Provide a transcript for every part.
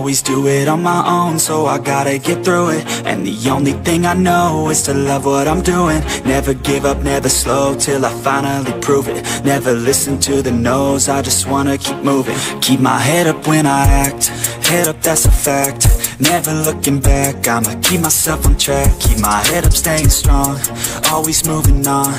always do it on my own, so I gotta get through it. And the only thing I know is to love what I'm doing. Never give up, never slow, till I finally prove it. Never listen to the no's, I just wanna keep moving. Keep my head up when I act, head up, that's a fact. Never looking back, I'ma keep myself on track. Keep my head up, staying strong, always moving on.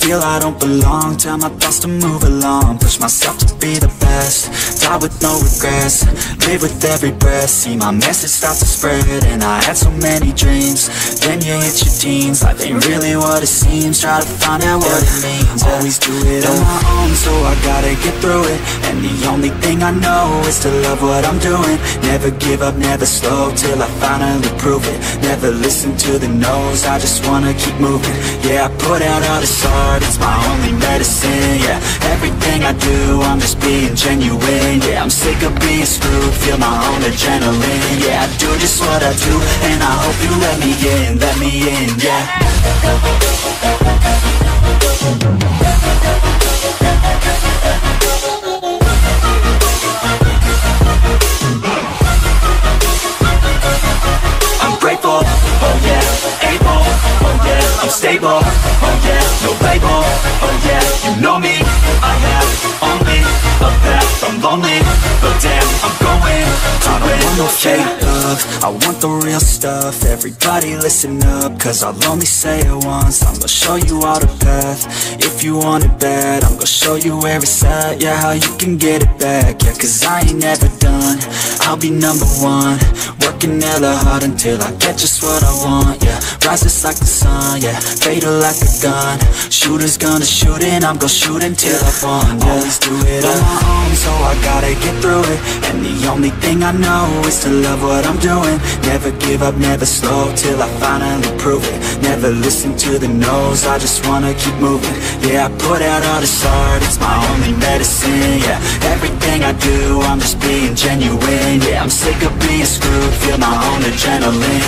Feel I don't belong, tell my thoughts to move along. Push myself to be the best, die with no regrets. Live with every breath, see my message start to spread. And I had so many dreams, then you hit your teens. Life ain't really what it seems, try to find out what it means. Always do it on my own, so I gotta get through it. And the only thing I know is to love what I'm doing. Never give up, never slow, till I finally prove it. Never listen to the no's, I just wanna keep moving. Yeah, I put out all this art, it's my only medicine. Yeah, everything I do, I'm just being genuine. Yeah, I'm sick of being screwed, feel my own adrenaline. Yeah, I do just what I do, and I hope you let me in, yeah. I'm grateful, oh yeah, able, oh yeah, I'm stable, oh yeah, no label, oh yeah, you know me, I have only a path, I'm lonely, but damn, I'm going to I don't want no fake love, I want the real stuff. Everybody listen up, cause I'll only say it once. I'm gonna show you all the path, if you want it bad. I'm gonna show you where it's at, yeah, how you can get it back. Yeah, cause I ain't never done, I'll be number one. Working hella hard until I get just what I want, yeah. Rises like the sun, yeah, fatal like a gun. Shooter's gonna shoot and I'm gonna shoot until I won, yeah. Always do it on my own, so I gotta get through it. And the only thing I know is to love what I'm doing. Never give up, never slow, till I finally prove it. Never listen to the no's, I just wanna keep moving. Yeah, I put out all this art, it's my only medicine. Yeah, everything I do, I'm just being genuine. Yeah, I'm sick of being screwed, feel my own adrenaline.